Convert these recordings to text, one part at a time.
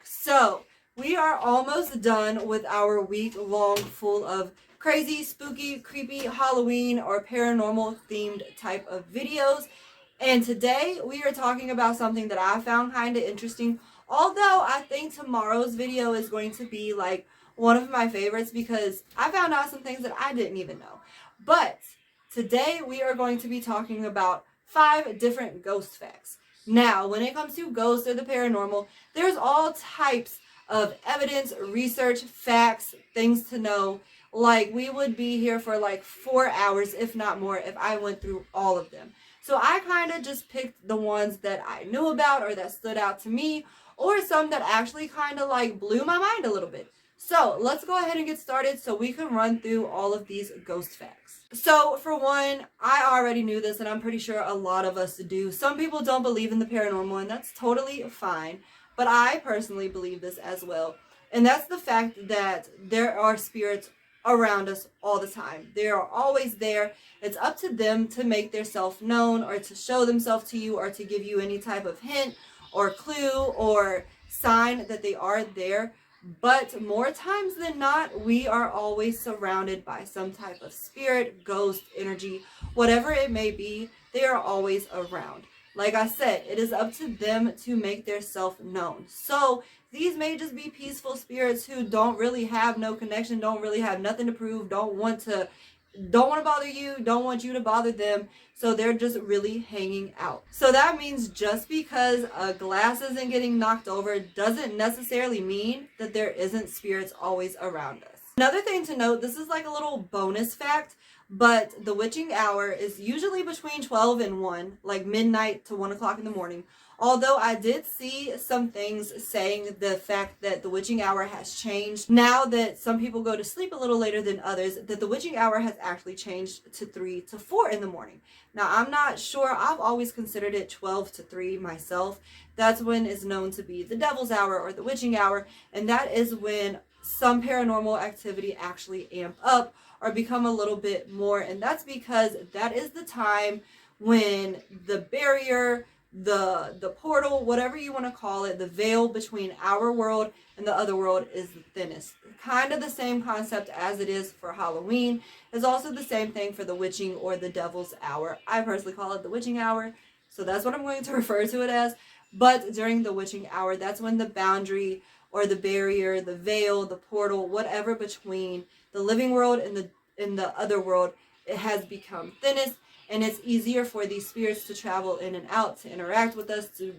So, we are almost done with our week long full of crazy, spooky, creepy, Halloween, or paranormal themed type of videos. And today we are talking about something that I found kind of interesting. Although I think tomorrow's video is going to be like one of my favorites because I found out some things that I didn't even know. But today we are going to be talking about 5 different ghost facts. Now, when it comes to ghosts or the paranormal, there's all types of evidence, research, facts, things to know. Like, we would be here for like 4 hours, if not more, if I went through all of them. So I kind of just picked the ones that I knew about or that stood out to me, or some that actually kind of like blew my mind a little bit. So let's go ahead and get started so we can run through all of these ghost facts. So for one, I already knew this and I'm pretty sure a lot of us do. Some people don't believe in the paranormal and that's totally fine. But I personally believe this as well. And that's the fact that there are spirits around us all the time. They are always there. It's up to them to make themselves known or to show themselves to you or to give you any type of hint or clue or sign that they are there. But more times than not, we are always surrounded by some type of spirit, ghost, energy, whatever it may be. They are always around. Like I said, it is up to them to make their self known. So these may just be peaceful spirits who don't really have no connection, don't really have nothing to prove, don't want to bother you, don't want you to bother them. So they're just really hanging out. So that means just because a glass isn't getting knocked over doesn't necessarily mean that there isn't spirits always around us. Another thing to note, this is like a little bonus fact, but the witching hour is usually between 12 and 1, like midnight to 1 o'clock in the morning. Although I did see some things saying the fact that the witching hour has changed. Now that some people go to sleep a little later than others, that the witching hour has actually changed to 3 to 4 in the morning. Now, I'm not sure. I've always considered it 12 to 3 myself. That's when it's known to be the devil's hour or the witching hour. And that is when some paranormal activity actually amp up or become a little bit more. And that's because that is the time when the barrier, the portal, whatever you want to call it, the veil between our world and the other world is the thinnest. Kind of the same concept as it is for Halloween is also the same thing for the witching or the devil's hour. I personally call it the witching hour, so that's what I'm going to refer to it as. But during the witching hour, that's when the boundary or the barrier, the veil, the portal, whatever between the living world and the other world, it has become thinnest. And it's easier for these spirits to travel in and out, to interact with us, to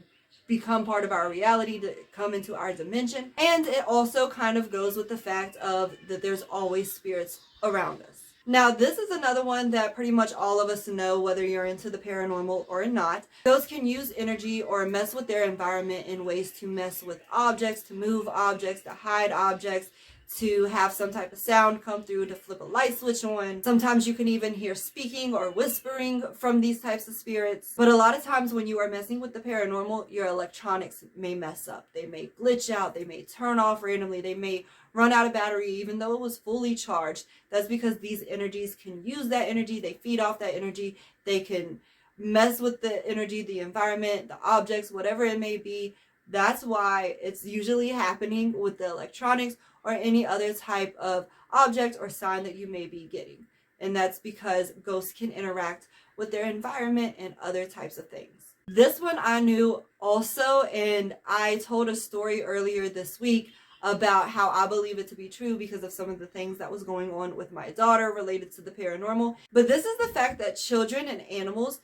become part of our reality, to come into our dimension. And it also kind of goes with the fact of that there's always spirits around us. Now, this is another one that pretty much all of us know, whether you're into the paranormal or not. Those can use energy or mess with their environment in ways to mess with objects, to move objects, to hide objects, to have some type of sound come through, to flip a light switch on. Sometimes you can even hear speaking or whispering from these types of spirits. But a lot of times when you are messing with the paranormal, your electronics may mess up. They may glitch out. They may turn off randomly. They may run out of battery even though it was fully charged. That's because these energies can use that energy. They feed off that energy. They can mess with the energy, the environment, the objects, whatever it may be. That's why it's usually happening with the electronics or any other type of object or sign that you may be getting. And that's because ghosts can interact with their environment and other types of things. This one I knew also, and I told a story earlier this week about how I believe it to be true because of some of the things that was going on with my daughter related to the paranormal. But this is the fact that children and animals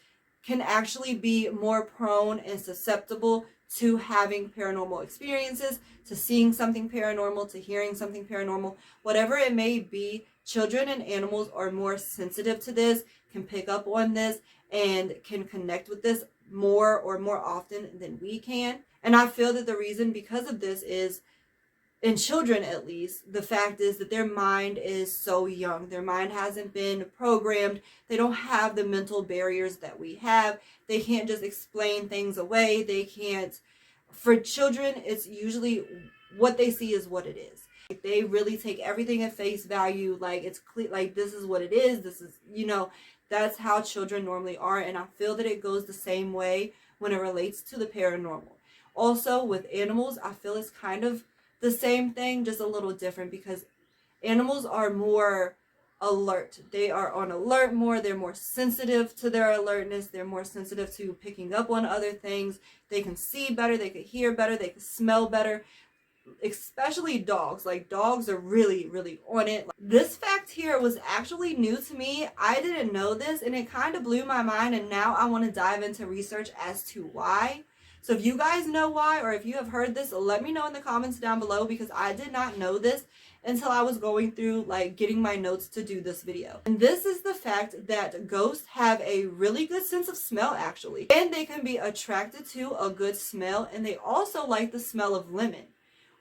can actually be more prone and susceptible to having paranormal experiences, to seeing something paranormal, to hearing something paranormal, whatever it may be. Children and animals are more sensitive to this, can pick up on this, and can connect with this more often than we can. And I feel that the reason because of this is, in children at least, the fact is that their mind is so young. Their mind hasn't been programmed. They don't have the mental barriers that we have. They can't just explain things away. They can't. For children, it's usually what they see is what it is. They really take everything at face value. Like, it's clear, like, this is what it is. This is, that's how children normally are. And I feel that it goes the same way when it relates to the paranormal. Also with animals, I feel it's kind of the same thing, just a little different, because animals are more alert. They are on alert more. They're more sensitive to their alertness. They're more sensitive to picking up on other things. They can see better. They can hear better. They can smell better. Especially dogs. Like, dogs are really, really on it. This fact here was actually new to me. I didn't know this, and it kind of blew my mind, and now I want to dive into research as to why. So if you guys know why, or if you have heard this, let me know in the comments down below, because I did not know this until I was going through, like, getting my notes to do this video. And this is the fact that ghosts have a really good sense of smell, actually. And they can be attracted to a good smell, and they also like the smell of lemon,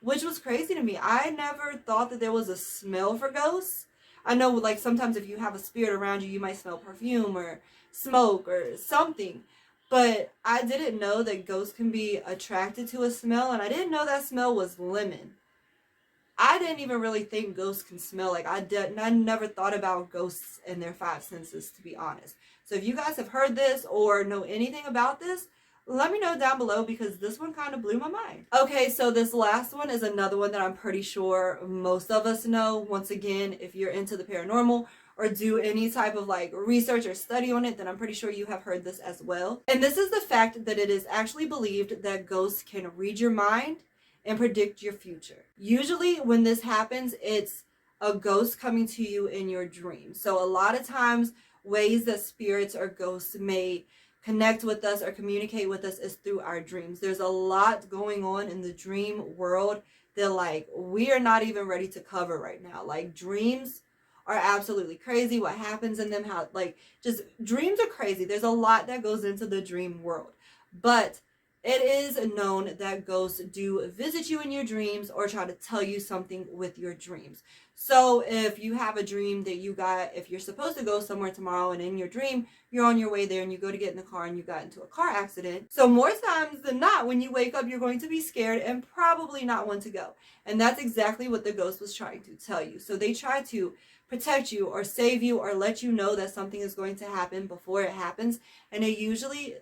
which was crazy to me. I never thought that there was a smell for ghosts. I know, like, sometimes if you have a spirit around you, you might smell perfume or smoke or something. But I didn't know that ghosts can be attracted to a smell, and I didn't know that smell was lemon. I didn't even really think ghosts can smell. Like, I never thought about ghosts and their five senses, to be honest. So if you guys have heard this or know anything about this, let me know down below, because this one kind of blew my mind. Okay, so this last one is another one that I'm pretty sure most of us know. Once again, if you're into the paranormal or do any type of like research or study on it, then I'm pretty sure you have heard this as well. And this is the fact that it is actually believed that ghosts can read your mind and predict your future. Usually when this happens, it's a ghost coming to you in your dreams. So a lot of times, ways that spirits or ghosts may connect with us or communicate with us is through our dreams. There's a lot going on in the dream world that, like, we are not even ready to cover right now. Like, dreams are absolutely crazy. What happens in them, how, like, just dreams are crazy. There's a lot that goes into the dream world. But it is known that ghosts do visit you in your dreams or try to tell you something with your dreams. So if you have a dream that if you're supposed to go somewhere tomorrow, and in your dream, you're on your way there and you go to get in the car and you got into a car accident. So more times than not, when you wake up, you're going to be scared and probably not want to go. And that's exactly what the ghost was trying to tell you. So they try to protect you or save you or let you know that something is going to happen before it happens. And it usually,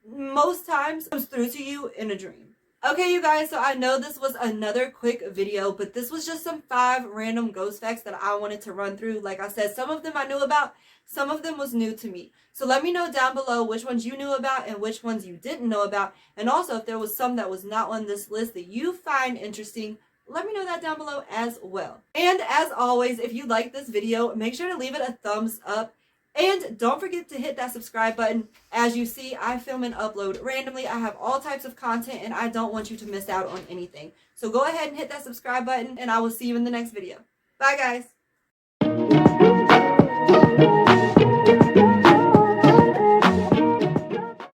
most times, comes through to you in a dream. Okay, you guys, so I know this was another quick video, but this was just some 5 random ghost facts that I wanted to run through. Like I said, some of them I knew about, some of them was new to me. So let me know down below which ones you knew about and which ones you didn't know about. And also, if there was some that was not on this list that you find interesting, let me know that down below as well. And as always, if you like this video, make sure to leave it a thumbs up. And don't forget to hit that subscribe button. As you see, I film and upload randomly. I have all types of content, and I don't want you to miss out on anything. So go ahead and hit that subscribe button, and I will see you in the next video. Bye, guys.